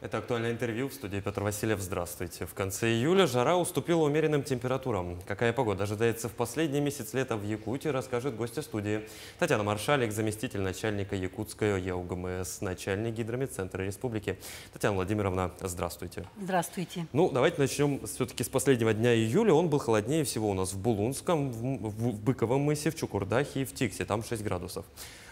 Это актуальное интервью в студии Петр Васильев. Здравствуйте. В конце июля жара уступила умеренным температурам. Какая погода ожидается в последний месяц лета в Якутии, расскажет гостья студии. Татьяна Маршалик, заместитель начальника Якутской ЕУГМС, начальник гидрометцентра республики. Татьяна Владимировна, здравствуйте. Здравствуйте. Ну, давайте начнем все-таки с последнего дня июля. Он был холоднее всего у нас в Булунском, в Быковом мысе, в Чукурдахе и в Тиксе. Там 6 градусов.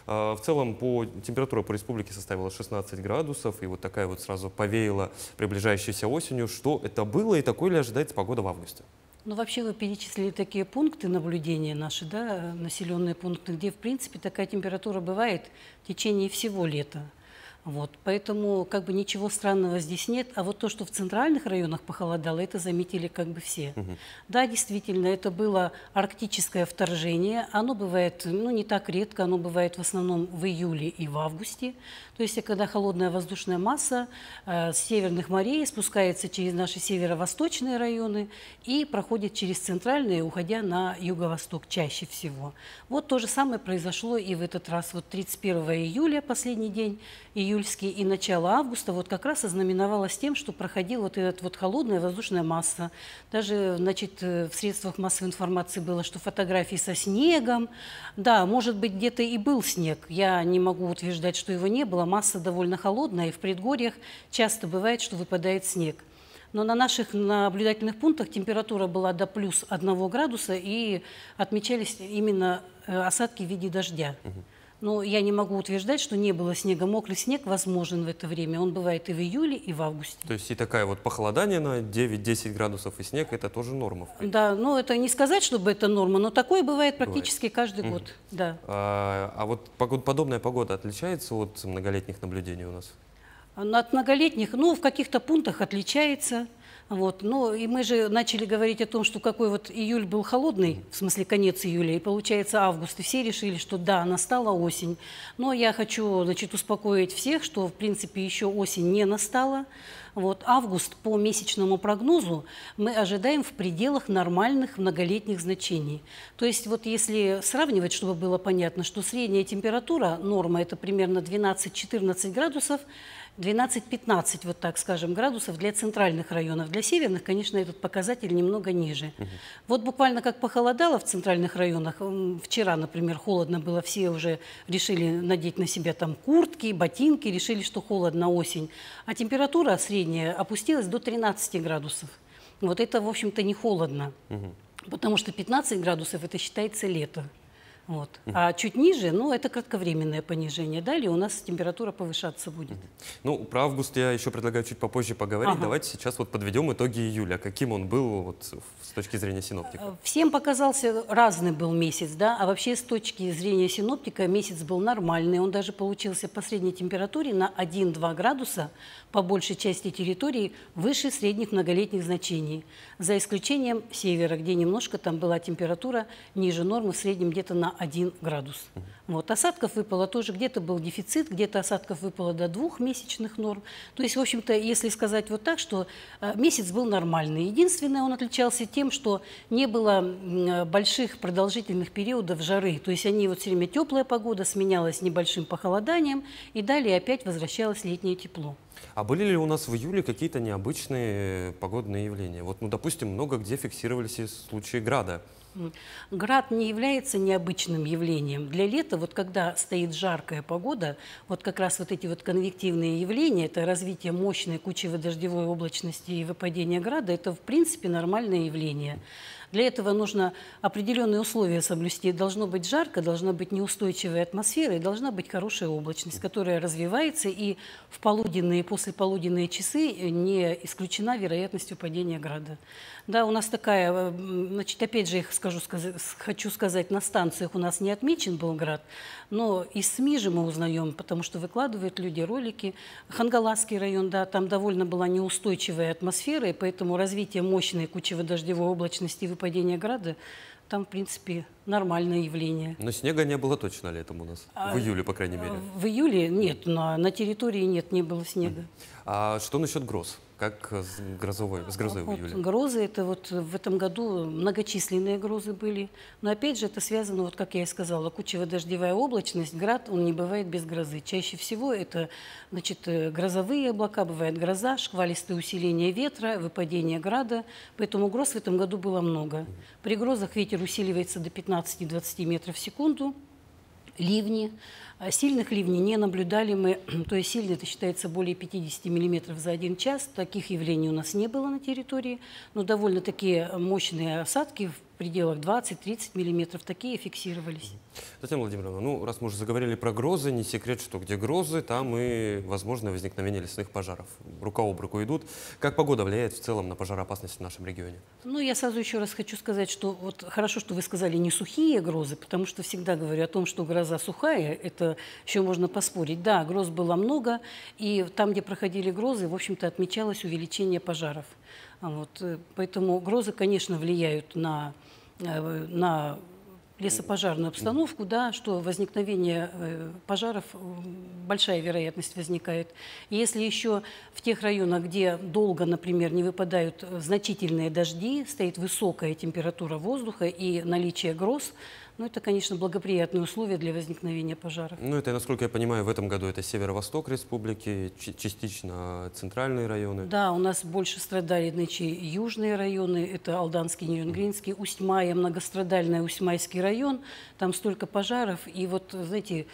В целом температура по республике составила 16 градусов, и вот такая вот сразу повеяла приближающейся осенью. Что это было и такой ли ожидается погода в августе? Ну, вообще вы перечислили такие пункты наблюдения наши, да, населенные пункты, где, в принципе, такая температура бывает в течение всего лета. Вот, поэтому как бы ничего странного здесь нет. А вот то, что в центральных районах похолодало, это заметили как бы все. Да, действительно, это было арктическое вторжение. Оно бывает, ну, не так редко, оно бывает в основном в июле и в августе. То есть, когда холодная воздушная масса с северных морей спускается через наши северо-восточные районы и проходит через центральные, уходя на юго-восток чаще всего. Вот то же самое произошло и в этот раз. Вот 31 июля, последний день июльский, и начало августа вот как раз ознаменовалось тем, что проходила вот эта вот холодная воздушная масса. Даже, значит, в средствах массовой информации было, что фотографии со снегом. Да, может быть, где-то и был снег. Я не могу утверждать, что его не было. Масса довольно холодная, и в предгорьях часто бывает, что выпадает снег. Но на наших наблюдательных пунктах температура была до плюс 1 градуса, и отмечались именно осадки в виде дождя. Но я не могу утверждать, что не было снега. Мокрый снег возможен в это время. Он бывает и в июле, и в августе. То есть и такая вот похолодание на 9-10 градусов и снег – это тоже норма? Да, ну это не сказать, чтобы это норма, но такое бывает практически каждый год. Да. А вот подобная погода отличается от многолетних наблюдений у нас? От многолетних, ну, в каких-то пунктах отличается. Вот. Ну, и мы же начали говорить о том, что какой вот июль был холодный, в смысле конец июля, и получается август. И все решили, что да, настала осень. Но я хочу, значит, успокоить всех, что, в принципе, еще осень не настала. Вот. Август по месячному прогнозу мы ожидаем в пределах нормальных многолетних значений. То есть вот если сравнивать, чтобы было понятно, что средняя температура, норма, это примерно 12-14 градусов, 12-15, вот так скажем, градусов для центральных районов. Для северных, конечно, этот показатель немного ниже. Вот буквально как похолодало в центральных районах, вчера, например, холодно было, все уже решили надеть на себя там куртки, ботинки, решили, что холодно осень. А температура средняя опустилась до 13 градусов. Вот это, в общем-то, не холодно, потому что 15 градусов – это считается лето. Вот. А чуть ниже, ну, это кратковременное понижение. Далее у нас температура повышаться будет. Ну, про август я еще предлагаю чуть попозже поговорить. Давайте сейчас вот подведем итоги июля. Каким он был вот с точки зрения синоптика? Всем показался разный был месяц, да, а вообще с точки зрения синоптика месяц был нормальный. Он даже получился по средней температуре на 1-2 градуса по большей части территории выше средних многолетних значений. За исключением севера, где немножко там была температура ниже нормы, в среднем где-то на 1 градус. Вот. Осадков выпало тоже, где-то был дефицит, где-то осадков выпало до 2 месячных норм. То есть, в общем-то, если сказать вот так, что месяц был нормальный. Единственное, он отличался тем, что не было больших продолжительных периодов жары. То есть они вот все время теплая погода сменялась небольшим похолоданием, и далее опять возвращалось летнее тепло. А были ли у нас в июле какие-то необычные погодные явления? Вот, ну, допустим, много где фиксировались и случаи града. Град не является необычным явлением. Для лета, вот когда стоит жаркая погода, вот как раз вот эти вот конвективные явления, это развитие мощной кучево-дождевой облачности и выпадение града, это в принципе нормальное явление. Для этого нужно определенные условия соблюсти. Должно быть жарко, должна быть неустойчивая атмосфера и должна быть хорошая облачность, которая развивается, и в полуденные и послеполуденные часы не исключена вероятность выпадения града. Да, у нас такая, значит, опять же, хочу сказать, на станциях у нас не отмечен был град, но из СМИ же мы узнаем, потому что выкладывают люди ролики. Хангаласский район, да, там довольно была неустойчивая атмосфера, и поэтому развитие мощной кучево-дождевой облачности и выпадения града там, в принципе, нормальное явление. Но снега не было точно летом у нас, в июле, по крайней мере. В июле нет, на территории нет, не было снега. А что насчет гроз? Как с грозой в Вот июле? грозы, это вот в этом году многочисленные грозы были. Но опять же это связано, вот как я и сказала, кучево-дождевая облачность, град, он не бывает без грозы. Чаще всего это, значит, грозовые облака, бывает гроза, шквалистое усиление ветра, выпадение града. Поэтому гроз в этом году было много. При грозах ветер усиливается до 15-20 метров в секунду. Ливни. Сильных ливней не наблюдали мы, то есть сильный это считается более 50 миллиметров за 1 час. Таких явлений у нас не было на территории, но довольно такие мощные осадки в пределах 20-30 миллиметров, такие фиксировались. Татьяна Владимировна, ну, раз мы уже заговорили про грозы, не секрет, что где грозы, там и возможное возникновение лесных пожаров. Рука об руку идут. Как погода влияет в целом на пожароопасность в нашем регионе? Ну, я сразу еще раз хочу сказать, что вот хорошо, что вы сказали не сухие грозы, потому что всегда говорю о том, что гроза сухая, это еще можно поспорить. Да, гроз было много, и там, где проходили грозы, в общем-то, отмечалось увеличение пожаров. Вот, поэтому грозы, конечно, влияют на лесопожарную обстановку, да, что возникновение пожаров, большая вероятность возникает. И если еще в тех районах, где долго, например, не выпадают значительные дожди, стоит высокая температура воздуха и наличие гроз, ну, это, конечно, благоприятные условия для возникновения пожаров. Ну, это, насколько я понимаю, в этом году это северо-восток республики, частично центральные районы. Да, у нас больше страдали, значит, южные районы, это Алданский, Нерюнгринский, Усть-Мая, многострадальный Усть-Майский район, там столько пожаров, и вот, знаете,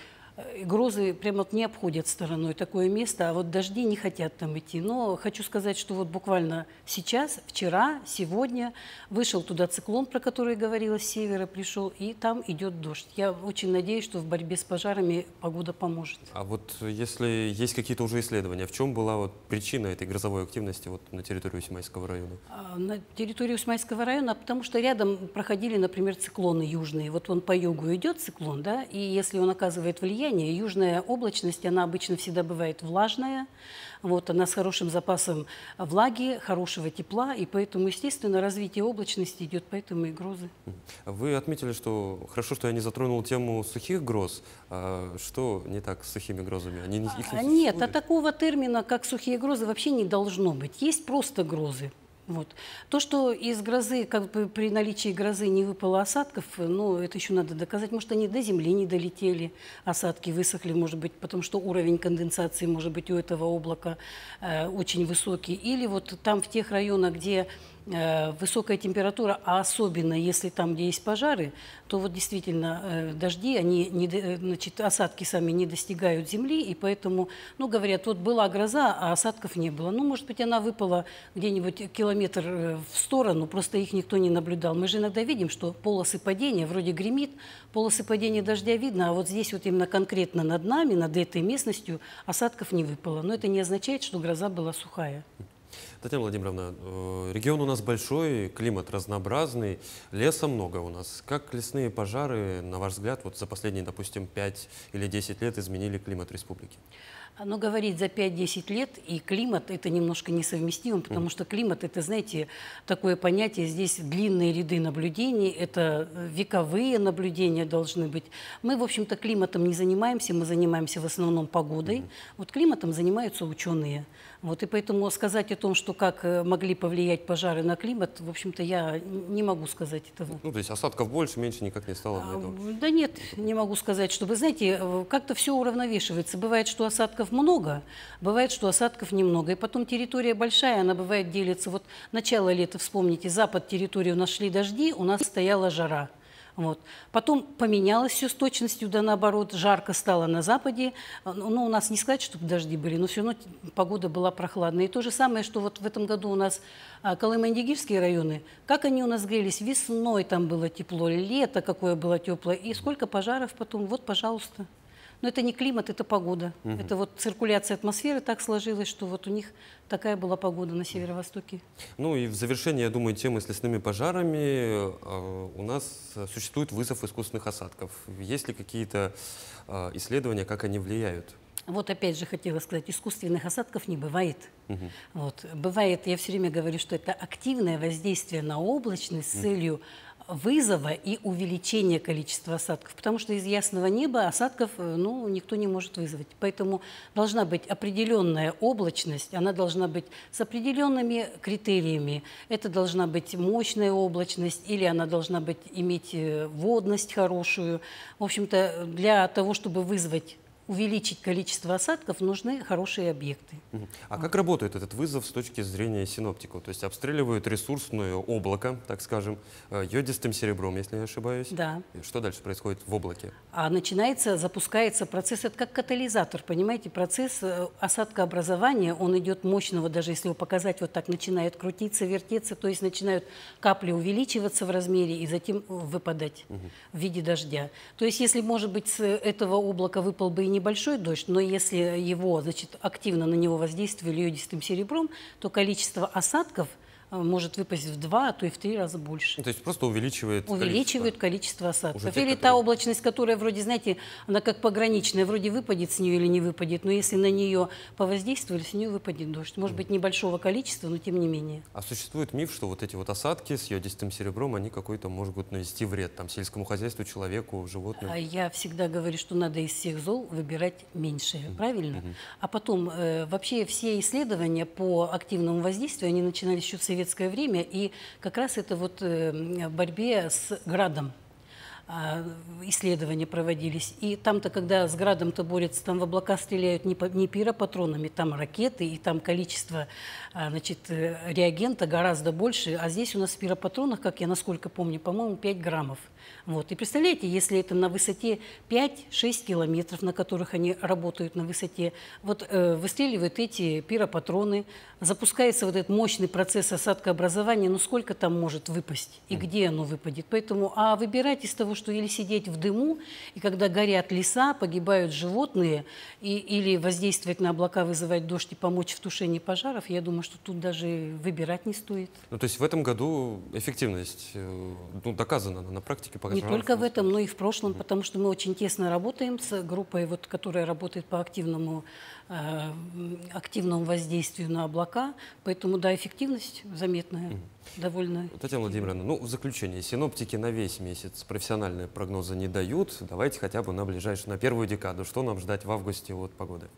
грозы прямо вот не обходят стороной такое место, а вот дожди не хотят там идти. Но хочу сказать, что вот буквально сейчас, вчера, сегодня вышел туда циклон, про который говорила, с севера пришел, и там идет дождь. Я очень надеюсь, что в борьбе с пожарами погода поможет. А вот если есть какие-то уже исследования, в чем была вот причина этой грозовой активности вот на территории Усть-Майского района? На территории Усть-Майского района, потому что рядом проходили, например, циклоны южные. Вот он по югу идет циклон, да, и если он оказывает влияние, южная облачность, она обычно всегда бывает влажная, вот, она с хорошим запасом влаги, хорошего тепла, и поэтому, естественно, развитие облачности идет, поэтому и грозы. Вы отметили, что хорошо, что я не затронул тему сухих гроз. А что не так с сухими грозами? Их не Нет, существует? такого термина, как сухие грозы, вообще не должно быть. Есть просто грозы. Вот. То, что из грозы, как бы при наличии грозы не выпало осадков, ну, это еще надо доказать. Может, они до земли не долетели, осадки высохли, может быть, потому что уровень конденсации, может быть, у этого облака очень высокий. Или вот там в тех районах, где высокая температура, а особенно если там, где есть пожары, то вот действительно дожди, значит, осадки сами не достигают земли, и поэтому, ну, говорят, вот была гроза, а осадков не было. Ну, может быть, она выпала где-нибудь километр в сторону, просто их никто не наблюдал. Мы же иногда видим, что полосы падения, вроде гремит, полосы падения дождя видно, а вот здесь вот именно конкретно над нами, над этой местностью осадков не выпало. Но это не означает, что гроза была сухая. Татьяна Владимировна, регион у нас большой, климат разнообразный, леса много у нас. Как лесные пожары, на ваш взгляд, вот за последние, допустим, 5 или 10 лет изменили климат республики? Но говорить за 5-10 лет и климат – это немножко несовместимо, потому что климат – это, знаете, такое понятие, здесь длинные ряды наблюдений, это вековые наблюдения должны быть. Мы, в общем-то, климатом не занимаемся, мы занимаемся в основном погодой. Вот климатом занимаются ученые. Вот, и поэтому сказать о том, что как могли повлиять пожары на климат, в общем-то, я не могу сказать этого. Ну, то есть осадков больше, меньше никак не стало на этом? Да нет, не могу сказать, что, вы знаете, как-то все уравновешивается. Бывает, что осадков много, бывает, что осадков немного. И потом территория большая, она бывает делится. Вот начало лета, вспомните, запад территории у нас шли дожди, у нас стояла жара. Вот. Потом поменялось все с точностью, да наоборот, жарко стало на западе. Ну, у нас не сказать, чтобы дожди были, но все равно погода была прохладная. И то же самое, что вот в этом году у нас Колымо-Индигирские районы, как они у нас грелись, весной там было тепло, лето какое было теплое, и сколько пожаров потом, вот, пожалуйста. Но это не климат, это погода. Это вот циркуляция атмосферы так сложилась, что вот у них такая была погода на северо-востоке. Ну и в завершение, я думаю, темы с лесными пожарами. У нас существует вызов искусственных осадков. Есть ли какие-то исследования, как они влияют? Вот опять же хотела сказать, искусственных осадков не бывает. Вот. Бывает, я все время говорю, что это активное воздействие на облачность с целью вызова и увеличения количества осадков, потому что из ясного неба осадков ну, никто не может вызвать. Поэтому должна быть определенная облачность, она должна быть с определенными критериями. Это должна быть мощная облачность или она должна быть, иметь водность хорошую. В общем-то, для того, чтобы увеличить количество осадков, нужны хорошие объекты. А как работает этот вызов с точки зрения синоптиков? То есть обстреливают ресурсное облако, так скажем, йодистым серебром, если не ошибаюсь. Да. И что дальше происходит в облаке? А запускается процесс, это как катализатор, понимаете, процесс осадкообразования, он идет мощного, даже если его показать, вот так начинает крутиться, вертеться, то есть начинают капли увеличиваться в размере и затем выпадать в виде дождя. То есть если, может быть, с этого облака выпал бы и небольшой дождь, но если его, значит, активно на него воздействовали йодистым серебром, то количество осадков может выпасть в 2, а то и в 3 раза больше. То есть просто увеличивает количество осадков. Уже Или та облачность, которая вроде, знаете, она как пограничная, вроде выпадет с нее или не выпадет, но если на нее повоздействовали, с нее выпадет дождь. Может быть, небольшого количества, но тем не менее. А существует миф, что вот эти вот осадки с йодистым серебром, они какой-то могут нанести вред там сельскому хозяйству, человеку, животным? Я всегда говорю, что надо из всех зол выбирать меньшее, правильно? А потом, вообще все исследования по активному воздействию, они начинались еще в советское время, и как раз это вот в борьбе с градом исследования проводились. И там-то, когда с градом-то борются, там в облака стреляют не пиропатронами, там ракеты, и там количество, значит, реагента гораздо больше. А здесь у нас в пиропатронах, как я насколько помню, по-моему, 5 граммов. Вот. И представляете, если это на высоте 5-6 километров, на которых они работают на высоте, вот выстреливают эти пиропатроны, запускается вот этот мощный процесс осадкообразования, ну сколько там может выпасть и где оно выпадет. Поэтому, выбирать из того, что или сидеть в дыму, и когда горят леса, погибают животные, или воздействовать на облака, вызывать дождь и помочь в тушении пожаров, я думаю, что тут даже выбирать не стоит. Ну, то есть в этом году эффективность доказана на практике? Не только в этом, но и в прошлом, потому что мы очень тесно работаем с группой, вот, которая работает по активному воздействию на облака, поэтому, да, эффективность заметная, довольно. Татьяна Владимировна, в заключение, синоптики на весь месяц профессиональные прогнозы не дают, давайте хотя бы на первую декаду, что нам ждать в августе от погоды?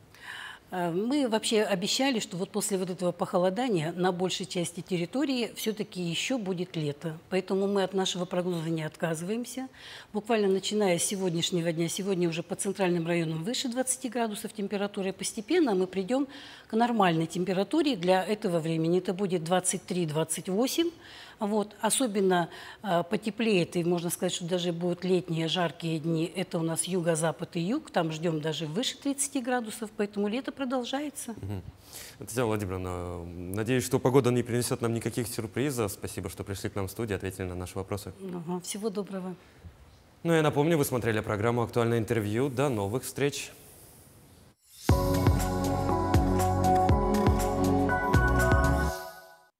Мы вообще обещали, что вот после вот этого похолодания на большей части территории все-таки еще будет лето. Поэтому мы от нашего прогноза не отказываемся. Буквально начиная с сегодняшнего дня, сегодня уже по центральным районам выше 20 градусов температуры, постепенно мы придем к нормальной температуре для этого времени. Это будет 23-28. Вот. Особенно потеплеет, и можно сказать, что даже будут летние жаркие дни. Это у нас юго-запад и юг, там ждем даже выше 30 градусов, поэтому лето продолжается. Татьяна Владимировна, надеюсь, что погода не принесет нам никаких сюрпризов. Спасибо, что пришли к нам в студию, ответили на наши вопросы. Всего доброго. Ну, я напомню, вы смотрели программу «Актуальное интервью». До новых встреч!